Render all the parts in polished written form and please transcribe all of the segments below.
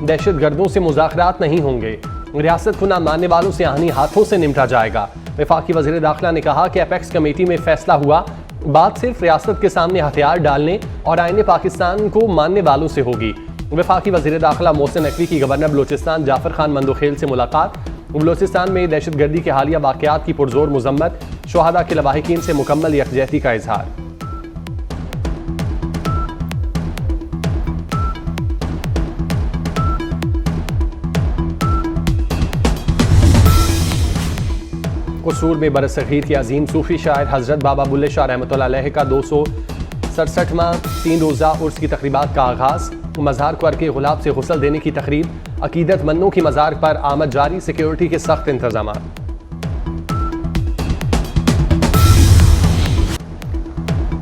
दहशतगर्दों से मुज़ाकरात नहीं होंगे, रियासत को न मानने वालों से आनी हाथों से निपटा जाएगा। वफाकी वज़ीर दाखिला ने कहा कि अपेक्स कमेटी में फैसला हुआ, बात सिर्फ रियासत के सामने हथियार डालने और आईने पाकिस्तान को मानने वालों से होगी। वफाकी वज़ीर दाखिला मोहसिन नकवी की गवर्नर बलूचिस्तान जाफर खान मंदोखेल से मुलाकात। बलूचिस्तान में दहशतगर्दी के हालिया वाक़यात की पुरजोर मजम्मत, शुहदा के लवाहिकीन से मुकम्मल यकजहती का इजहार। कसूर में बरसगीर के अजीम सूफी शायर हज़रत बाबा बुल्ले शाह रहमतुल्लाह अलैह का 267वां 3 रोज़ा उर्स की तकरीबात का आगाज़। मज़ार क्वर के गुलाब से गुस्ल देने की तकरीब, अकीदतमंदों की मज़ार पर आमद जारी, सिक्योरिटी के सख्त इंतजाम।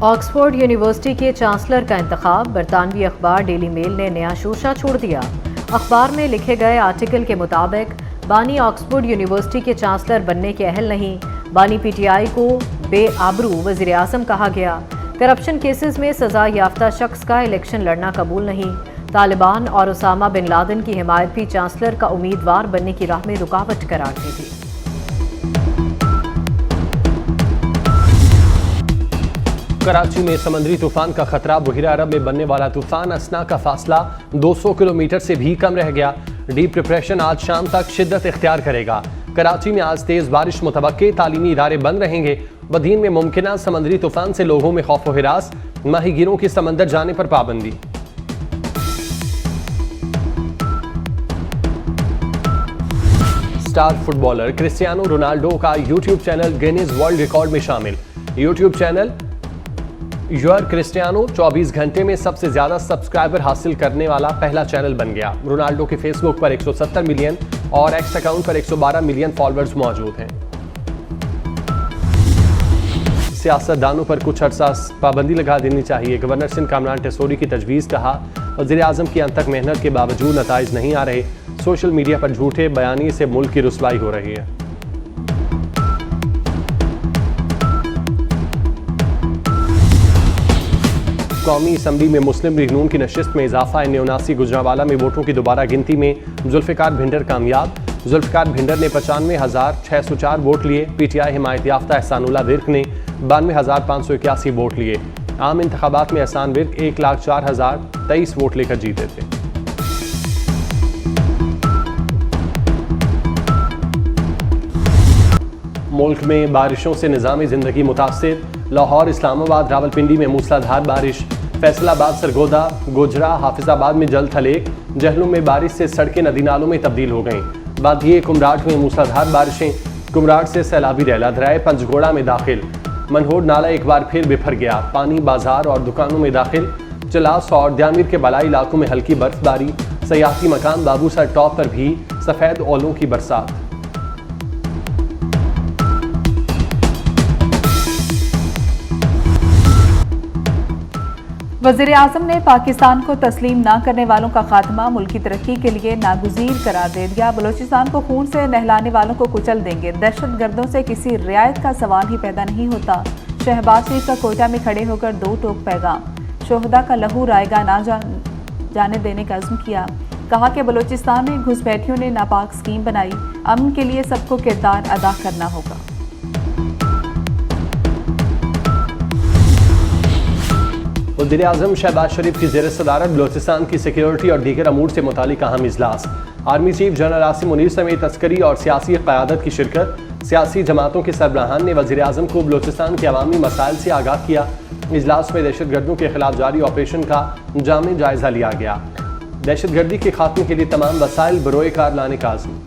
ऑक्सफोर्ड यूनिवर्सिटी के चांसलर का इंतखाब, बरतानवी अखबार डेली मेल ने नया शोशा छोड़ दिया। अखबार में लिखे गए आर्टिकल के मुताबिक बानी ऑक्सफोर्ड यूनिवर्सिटी के चांसलर बनने के अहल नहीं, बानी पीटीआई को बेआबरू वज़ीर आज़म कहा गया। करप्शन केसेस में सजा याफ्ता शख्स का इलेक्शन लड़ना कबूल नहीं। तालिबान और उसामा बिन लादेन की हिमायत भी चांसलर का उम्मीदवार बनने की राह में रुकावट करार दी थी। कराची में समंदरी तूफान का खतरा, बहिरा अरब में बनने वाला तूफान असना का फासला 200 किलोमीटर से भी कम रह गया। डीप डिप्रेशन आज शाम तक शिद्दत इख्तियार करेगा। कराची में आज तेज बारिश मुतवक्के, तालीमी इदारे बंद रहेंगे। बदीन में मुमकिना समंदरी तूफान से लोगों में खौफ व हिरास, माहीगीरों की समंदर जाने पर पाबंदी। स्टार फुटबॉलर क्रिस्टियानो रोनाल्डो का YouTube channel Guinness world record में शामिल। यूट्यूब चैनल योर क्रिस्टियानो 24 घंटे में सबसे ज्यादा सब्सक्राइबर हासिल करने वाला पहला चैनल बन गया। रोनाल्डो के फेसबुक पर 170 मिलियन और एक्स अकाउंट पर 112 मिलियन फॉलोअर्स मौजूद हैं। सियासतदानों पर कुछ अरसा पाबंदी लगा देनी चाहिए, गवर्नर सिंध कामरान टेसोरी की तजवीज़। कहा, वज़ीर आज़म की अनथक मेहनत के बावजूद नताइज नहीं आ रहे। सोशल मीडिया पर झूठे बयानी से मुल्क की रुसवाई हो रही है। कौमी असम्बली में मुस्लिम लीग नून की नशिस्त में इजाफा। 79 गुजरांवाला में वोटों की दोबारा गिनती में जुल्फ़िकार भिंडर कामयाब। जुल्फ़िकार भिंडर ने 95,604 वोट लिए। पीटीआई हिमायत याफ्ता एहसानुल्लाह विर्क ने 92,581 वोट लिए। आम इंतखाबात में एहसान विर्क 1,04,023 वोट लेकर जीते थे। मुल्क में बारिशों से निज़ामी ज़िंदगी मुतासिर। लाहौर, इस्लामाबाद, रावलपिंडी में मूसलाधार बारिश। फैसलाबाद, सरगोदा, गुजरा, हाफिजाबाद में जल थलेक। जहलुम में बारिश से सड़कें नदी नालों में तब्दील हो गईं। बादिए कुमराट में मूसलाधार बारिशें। कुमराट से सैलाबी रैला दराए पंचगोड़ा में दाखिल। मनहोड नाला एक बार फिर बिफर गया, पानी बाजार और दुकानों में दाखिल। चलास और द्यामीर के बलाई इलाकों में हल्की बर्फबारी। सयाहती मकान बाबूसर टॉप पर भी सफ़ेद ओलों की बरसात। वज़ीर आज़म ने पाकिस्तान को तस्लीम न करने वालों का खात्मा मुल्क की तरक्की के लिए नागुज़ीर करार दे दिया। बलूचिस्तान को खून से नहलाने वालों को कुचल देंगे। दहशतगर्दों से किसी रियायत का सवाल ही पैदा नहीं होता। शहबाज शरीफ का कोयटा में खड़े होकर 2 टोक पैगाम। शोहदा का लहू रायगा ना जाने देने का अज़्म किया। कहा कि बलूचिस्तान में घुसपैठियों ने नापाक स्कीम बनाई। अमन के लिए सबको किरदार अदा करना होगा। वज़ीर आज़म शहबाज शरीफ की ज़ेर सदारत बलूचिस्तान की सिक्योरिटी और दीगर अमूर से मुतालिक अहम इजलास। Army chief general Asim Munir समेत अस्करी और सियासी क़यादत की शिरकत। सियासी जमातों के सरबराहान ने वज़ीर आज़म को बलूचिस्तान के अवामी मसाइल से आगाह किया। इजलास में दहशतगर्दों के खिलाफ जारी ऑपरेशन का जामी जायजा लिया गया। दहशतगर्दी के खात्मे के लिए तमाम वसाइल बरोए कार लाने का आज़म।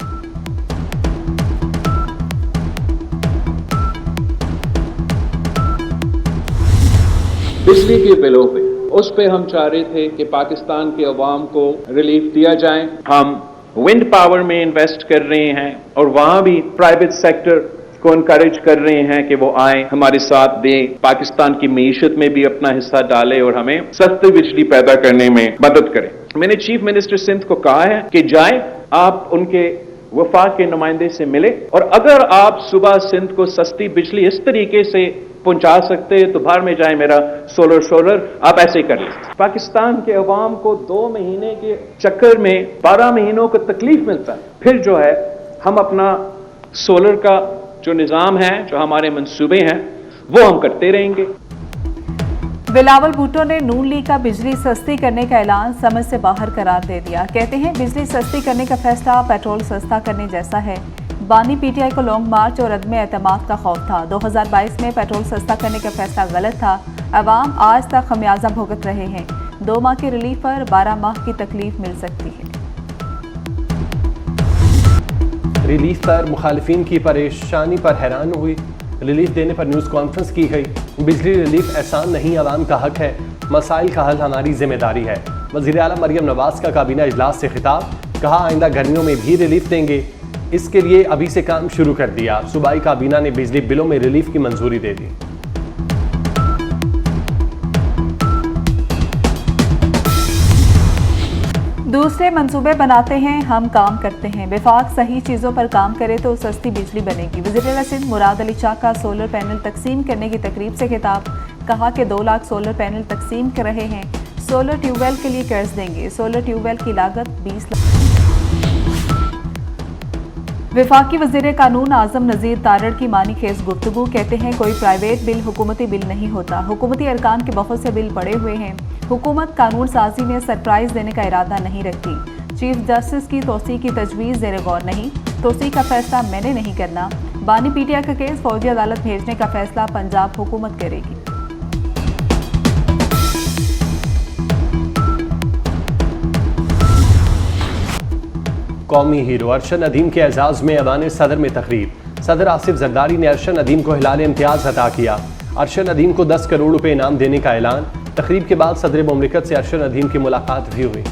बिजली के बिलों पे उस पे हम चाह रहे थे कि पाकिस्तान के अवाम को रिलीफ दिया जाए। हम विंड पावर में इन्वेस्ट कर रहे हैं और वहां भी प्राइवेट सेक्टर को इनकरेज कर रहे हैं कि वो आए हमारे साथ दें, पाकिस्तान की मीशत में भी अपना हिस्सा डाले और हमें सस्ती बिजली पैदा करने में मदद करें। मैंने चीफ मिनिस्टर सिंध को कहा है कि जाएं, आप उनके वफाक के नुमाइंदे से मिले और अगर आप सुबह सिंध को सस्ती बिजली इस तरीके से पहुंचा सकते हैं तो बाहर में जाए मेरा सोलर आप ऐसे कर लें। पाकिस्तान के अवाम को 2 महीने के चक्कर में 12 महीनों को तकलीफ मिलता है, फिर जो है हम अपना सोलर का जो निज़ाम है, जो हमारे मंसूबे हैं, वो हम करते रहेंगे। बिलावल भुट्टो ने नून लीग का बिजली सस्ती करने का ऐलान समझ से बाहर करार दे दिया। कहते हैं बिजली सस्ती करने का फैसला पेट्रोल सस्ता करने जैसा है। बानी पीटीआई को लॉन्ग मार्च और अदम एतमाद का खौफ था। 2022 में पेट्रोल सस्ता करने का फैसला गलत था। अवाम आज तक खमियाजा भुगत रहे हैं। 2 माह की रिलीफ पर 12 माह की तकलीफ मिल सकती है। रिलीफ पर मुखालिफिन की परेशानी पर हैरान हुई। रिलीफ देने पर न्यूज़ कॉन्फ्रेंस की गई। बिजली रिलीफ एहसान नहीं, आवाम का हक है। मसाइल का हल हमारी जिम्मेदारी है। वज़ीर आला मरियम नवाज का काबीना इजलास से खिताब, कहा आइंदा गर्मियों में भी रिलीफ देंगे, इसके लिए अभी से काम शुरू कर दिया। सूबाई काबीना ने बिजली बिलों में रिलीफ की मंजूरी दे दी। दूसरे मंसूबे बनाते हैं, हम काम करते हैं। विफाक सही चीज़ों पर काम करे तो सस्ती बिजली बनेगी। वज़ीर सिंध मुराद अली शाह का सोलर पैनल तकसीम करने की तकरीब से खिताब, कहा कि 2 लाख सोलर पैनल तकसीम कर रहे हैं। सोलर ट्यूबवेल के लिए कर्ज देंगे। सोलर ट्यूबवेल की लागत 20 लाख। विफाकी वज़ीर कानून आज़म नज़ीर तारड़ की मानी खेज गुफ्तगू, कहते हैं कोई प्राइवेट बिल हुकूमती बिल नहीं होता। हुकूमती अरकान के बहुत से बिल पड़े हुए हैं। हुकूमत कानून साजी में सरप्राइज देने का इरादा नहीं रखती। चीफ जस्टिस की तोसी की तजवीज़ ज़ेर गौर नहीं। तोसी का फैसला मैंने नहीं करना। बानी पीटीआई का केस फौजी अदालत भेजने का फैसला पंजाब हुकूमत करेगी। कौमी हीरो अरशद नदीम के एजाज़ में ऐवान सदर में तकरीब। सदर आसिफ जरदारी ने अरशद नदीम को हिलाल इम्तियाज़ अता किया। अरशद नदीम को 10 करोड़ रुपए इनाम देने का ऐलान। तकरीब के बाद सदर मुमलिकत से अरशद नदीम की मुलाकात भी हुई।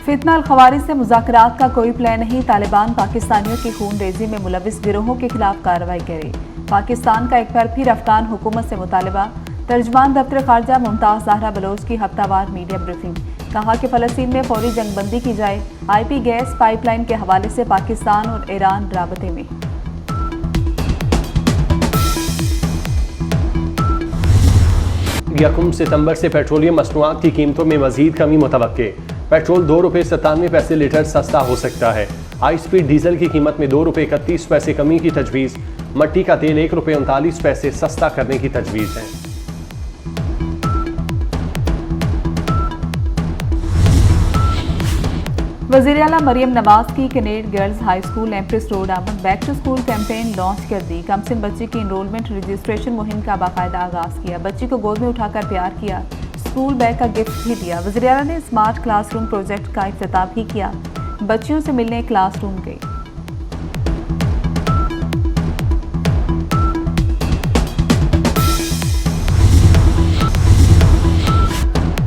फितना अल खवारिज से मुज़ाकरात का कोई प्लान नहीं। तालिबान पाकिस्तानियों की खून रेजी में मुलविस गिरोहों के खिलाफ कार्रवाई करे। पाकिस्तान का एक बार फिर अफगान हुकूमत से मुतालबा। तर्जमान दफ्तर खारजा मुमताज़ ज़हरा बलोच की हफ्तावार मीडिया ब्रीफिंग, कहा कि फ़लस्तीन में फौरी जंगबंदी की जाए। IP गैस पाइपलाइन के हवाले से पाकिस्तान और ईरान राबते में। यकम सितंबर से पेट्रोलियम मसनूआत की कीमतों में मजीद कमी मुतवक्के। पेट्रोल ₹2.97 लीटर सस्ता हो सकता है। हाई स्पीड डीजल की कीमत में ₹2.31 कमी की तजवीज़। मट्टी का तेल ₹1.39 सस्ता करने की तजवीज़ है। वज़ीर आला मरियम नवाज की Kinnaird girls high school Empress road आमद back to school campaign launch कर दी। कमसिन बच्ची की इनरोलमेंट रजिस्ट्रेशन मुहिम का बाकायदा आगाज़ किया। बच्ची को गोद में उठाकर प्यार किया। स्कूल बैग का गिफ्ट भी दिया। वज़ीर आला ने स्मार्ट क्लासरूम प्रोजेक्ट का इफ्तिताह भी किया। बच्चियों से मिलने क्लासरूम गई।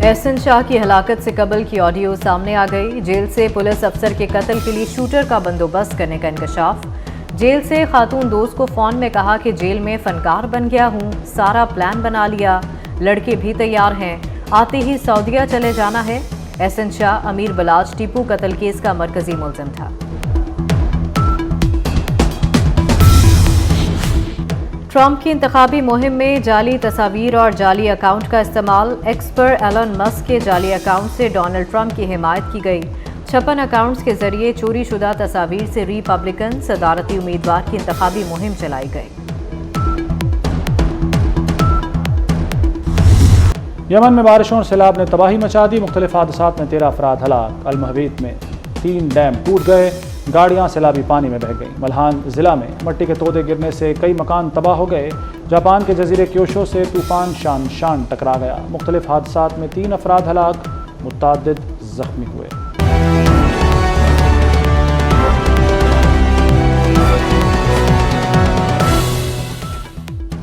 एहसन शाह की हलाकत से कबल की ऑडियो सामने आ गई। जेल से पुलिस अफसर के कत्ल के लिए शूटर का बंदोबस्त करने का इंकशाफ। जेल से खातून दोस्त को फ़ोन में कहा कि जेल में फनकार बन गया हूँ, सारा प्लान बना लिया, लड़के भी तैयार हैं, आते ही सऊदीया चले जाना है। एहसन शाह अमीर बलाज टीपू कत्ल केस का मरकजी मुलजिम था। ट्रंप की इंतखाबी मुहिम में जाली तस्वीर और जाली अकाउंट का इस्तेमाल। एक्स पर एलन मस्क के जाली अकाउंट से डोनाल्ड ट्रंप की हिमायत की गई। 56 अकाउंट्स के जरिए चोरी शुदा तस्वीर से रिपब्लिकन सदारती उम्मीदवार की इंतखाबी मुहिम चलाई गई। यमन में बारिशों और सैलाब ने तबाही मचा दी। मुख्तलिफ हादसात में 13 अफराद हलाक। अलमहवीत में 3 डैम टूट गए, गाड़ियां सैलाबी पानी में बह गईं। मल्हान जिला में मट्टी के तोदे गिरने से कई मकान तबाह हो गए। जापान के जजीरे क्योशो से तूफान शान टकरा गया। मुख्तलिफ हादसात में 3 अफराद हलाक, मुतअद्दिद जख्मी हुए।